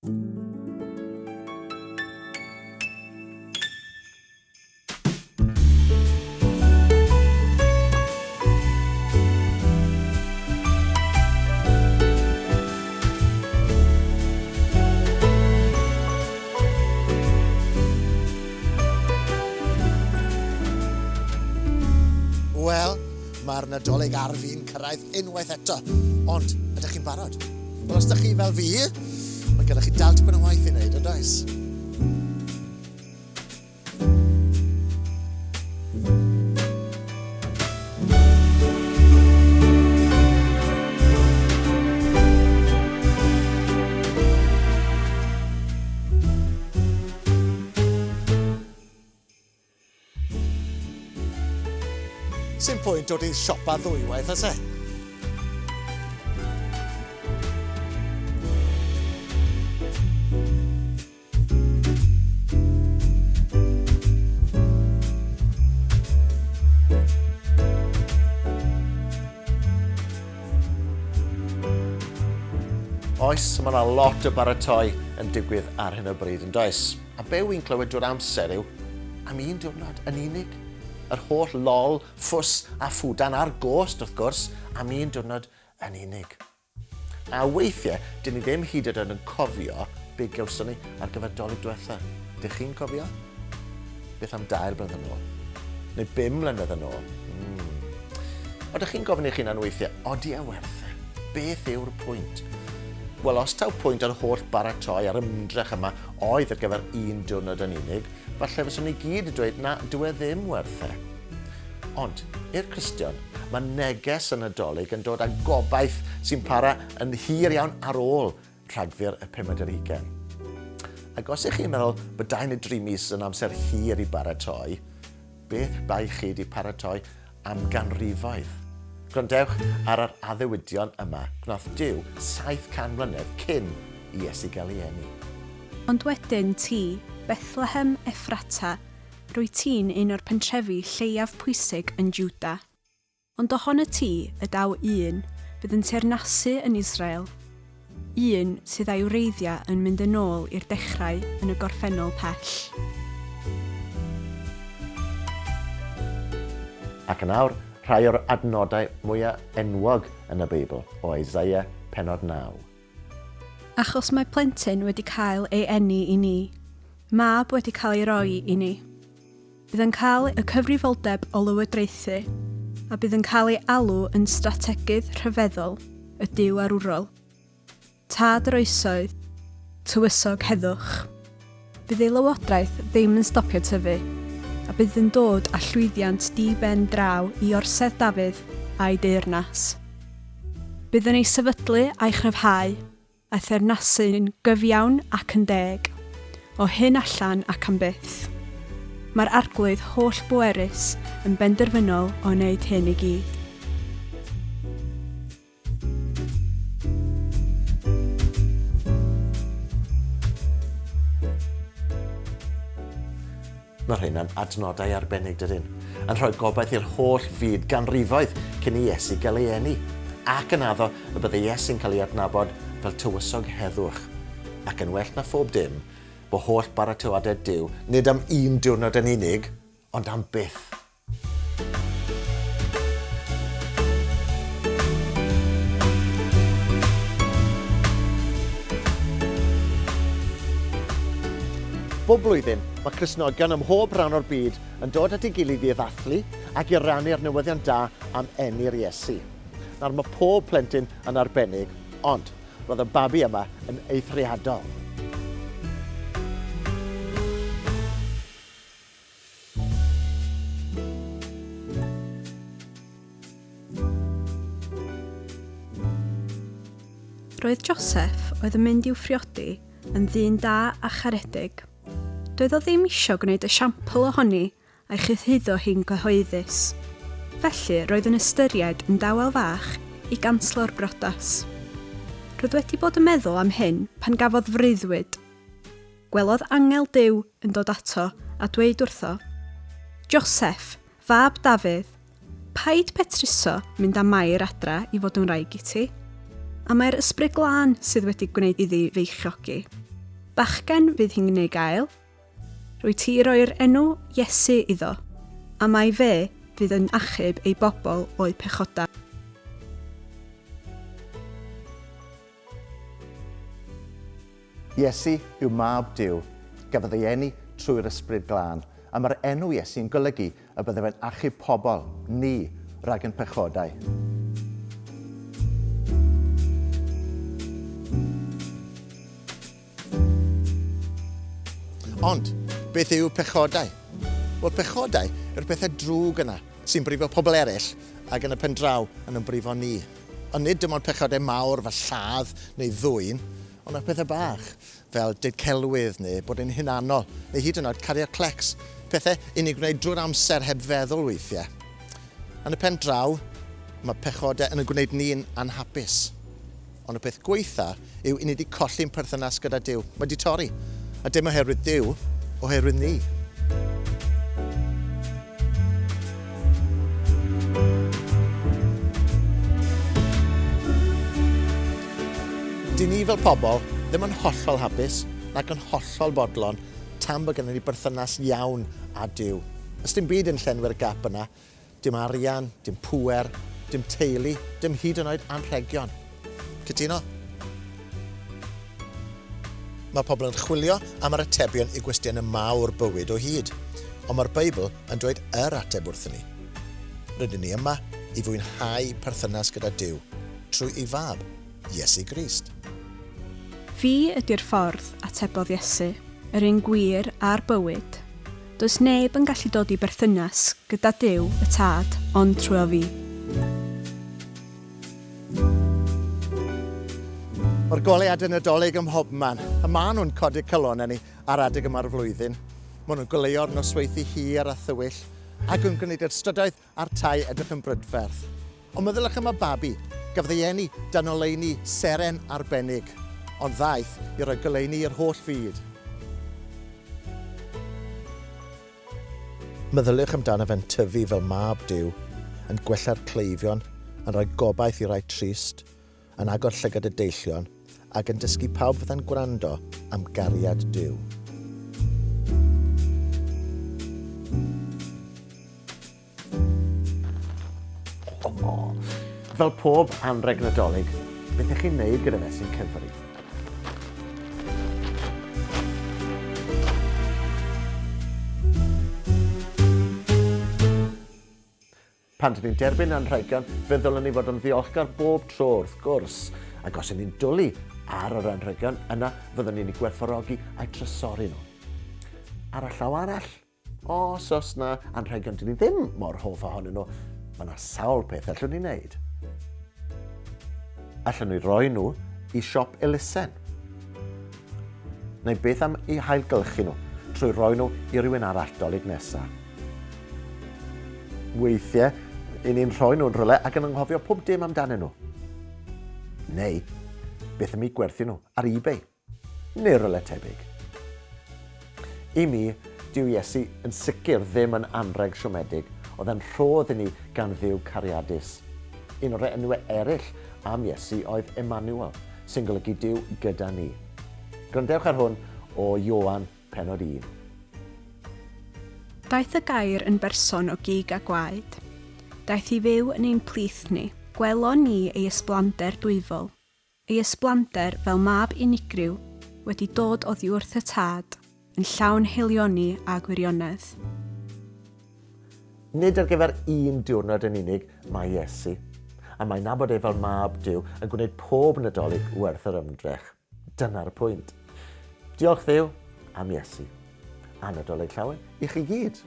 Wel, mae'r Nadoilg ar fi'n cyrraedd unwaith eto, ond ydych chi'n barod? Wel, os ydych chi fel fi, mae gennych chi dal tipyn o waith i wneud, yd oes? Sy'n pwynt dod i siopa ddwywaith, oes e? Oes, mae yna lot o baratoi yn digwydd ar hyn o bryd yn does. A be wy'n clywed drwy'r amser yw am un diwrnod yn unig. Yr holl lol, ffws a ffwdan a'r gost, wrth gwrs, am un diwrnod yn unig. A weithiau, dyn ni ddim hyd yn oed yn cofio be gawson ni ar gyfer Dolig diwetha. Dych chi'n cofio? Beth am 2 blynedd yn ôl? Neu 5 mlynedd yn ôl? Ydych chi'n gofyn i chi'n weithiau, odi e werth e? Beth yw'r pwynt? Wel, os taw pwynt ar holl baratoi ar ymdrech yma oedd ar gyfer un diwrnod yn unig, falle fyswn ni gyd yn dweud na dyw e ddim werth e. Ond, i'r Cristion, mae neges yn Nadolig yn dod â gobaith sy'n para yn hir iawn ar ôl Rhagfyr y 50. Ac os ych chi'n meddwl bod 2 neu 3 mis yn amser hir i baratoi, beth bai chi wedi paratoi am ganrifoedd? Gwrandewch ar yr addewidion yma, gwnaeth Duw 700 mlynedd cyn i Iesu gael ei eni. Ond wedyn ti, Bethlehem Ephrata, rwy ti'n un o'r pentrefi lleiaf pwysig yn Jwda. Ond ohono ti y daw un bydd yn teyrnasu yn Israel. Un sydd â'i wreiddiau yn mynd yn ôl i'r dechrau yn y gorffennol pell. Ac yn awr, rhai o'r adnodau mwyaf enwog yn y Beibl o Eseia pennod 9. Achos mae plentyn wedi cael ei eni i ni, mab wedi cael ei roi i ni. Bydd yn cael y cyfrifoldeb o lywodraethu, a bydd yn cael ei alw yn strategydd rhyfeddol, y Duw arwrol. Tad yr oesoedd, tywysog heddwch. Bydd ei lywodraeth ddim yn stopio tyfu, a bydd yn dod â llwyddiant di-ben draw i orsedd Dafydd a'i deyrnas. Bydd yn ei sefydlu a'i chryfhau, a thernasy'n gyfiawn ac yn deg, o hyn allan ac am byth. Mae'r arglwydd holl bwerus yn benderfynol o wneud hyn i gyd. Mae rhain adnodau arbennig dydyn, yn rhoi gobaith i'r holl fyd ganrifoedd cyn i Iesu gael ei eni, ac yn addo y bydde Iesu'n cael ei adnabod fel tywysog heddwch, ac yn well na phob dim, bod holl baratoadau Duw nid am un diwrnod yn unig, ond am byth. Bob blwyddyn, mae Cristnogion ym mhob rhan o'r byd yn dod at ei gilydd i ddathlu ac i rannu'r newyddion da am eni'r Iesu. Nawr mae pob plentyn yn arbennig, ond roedd y babi yma yn eithriadol. Roedd Joseph oedd yn mynd i'w phriodi yn ddyn da a charedig. Doedd o ddim eisiau gwneud esiampl ohoni a'i chyhuddo hi'n gyhoeddus. Felly roedd yn ystyried yn dawel fach i ganslo'r briodas. Roedd wedi bod yn meddwl am hyn pan gafodd freuddwyd. Gwelodd angel Duw yn dod ato a dweud wrtho, Joseph, fab Dafydd, paid petruso mynd â Mair adra i fod yn wraig i ti, a mae'r ysbryd glân sydd wedi gwneud iddi feichiogi. Bachgen fydd hi'n ei gael. Rwy ti roi'r enw Iesu iddo, a mae fe fydd yn achub ei bobl o'i pechoda. Iesu yw mab Duw, gafodd ei eni trwy'r ysbryd glân, a mae'r enw Iesu'n golygu y bydde fe'n achub pobl, ni, rhag yn pechodau. Ond, beth yw pechodau? Wel, pechodau yw'r pethau drwg yna sy'n brifo pobl eraill ac yn y pen draw yn brifo ni. Ond nid dim ond pechodau mawr fel lladd neu ddwyn, ond y pethau bach fel didcelwydd neu bod yn hunanol neu hyd yn oed cario clecs, pethau i ni gwneud drwy'r amser heb feddwl weithiau. Yn y pen draw, mae pechodau yn gwneud ni'n anhapus. Ond y peth gweitha yw i ni wedi colli'n perthynas gyda Duw. Mae wedi torri. A dim oherwydd Duw, oherwydd ni. Di ni fel pobl ddim yn hollol hapus nac yn hollol bodlon tan bod gennym ni berthynas iawn â Duw. Os dim byd yn llenwi'r gap yna, dim arian, dim pŵer, dim teulu, dim hyd yn oed anrhegion. Cytuno? Mae pobl yn chwilio am yr atebion i gwestiynau mawr bywyd o hyd, ond mae'r Beibl yn dweud yr ateb wrthyn ni. Rydyn ni yma i fwynhau perthynas gyda Duw trwy ei fab, Iesu Grist. Fi ydy'r ffordd atebodd Iesu, yr un gwir a'r bywyd. Does neb yn gallu dod i berthynas gyda Duw y Tad, ond trwy fi. Mae'r goleuad yn Nadoilg ym mhobman, a maen nhw'n codi cylon ni ar adeg yma'r flwyddyn. Maen nhw'n goleo'r nosweithi hir a thywyll, ac yn gwneud yr stydoedd a'r tai edrych yn brydferth. Ond meddylwch am y babi, gafodd ei eni dan oleuni seren arbennig, ond ddaeth i roi goleuni i'r holl fyd. Meddyliwch amdano fe'n tyfu fel mab Duw, yn gwella'r cleifion, yn rhoi gobaith i rai trist, yn agor llygad y deillion, ac yn dysgu pawb fydda'n gwrando am gariad Duw. Fel pob anreg Nadolig, beth ych chi'n neud gyda fe sy'n cyfri? Pan dyn ni'n derbyn anrhegion, fe ddylwn ni fod yn ddiolchgar bob tro wrth gwrs. Ac os ni'n dwlu ar yr anrhegion, yna fyddwn ni'n ei gwerthfawrogi a'i trysori nhw. Ar y llaw arall, os oes na anrhegion dyn ni ddim mor hoff ohonyn nhw, mae yna sawl peth allwn ni'n neud. Allwn ni roi nhw i siop elusen. Neu beth am eu hailgylchu nhw trwy roi nhw i rywun arall Dolig nesaf. Weithiau, i ni'n rhoi nhw'n rhywle ac yn anghofio pob dim amdanyn nhw. Neu, beth am i gwerthu nhw ar eBay, neu rhywle tebyg. I mi, Duw Iesu yn sicr ddim yn anreg siomedig, oedd e'n rhodd i ni gan Dduw cariadus. Un o'r enwau eraill am Iesu oedd Emmanuel, sy'n golygu Duw gyda ni. Gwrandewch ar hwn o Ioan pennod 1. Daeth y gair yn berson o gig a gwaed. Daeth i fyw yn ein plith ni. Gwelon ni ei ysblander dwyfol. Ei ysblander fel mab unigryw wedi dod oddi wrth y Tad, yn llawn heilioni a gwirionedd. Nid ar gyfer un diwrnod yn unig mae Iesu, a mae nabod ei fel mab Duw yn gwneud pob Nadolig werth yr ymdrech. Dyna'r pwynt. Diolch Dduw am Iesu. A Nadolig llawen i chi gyd.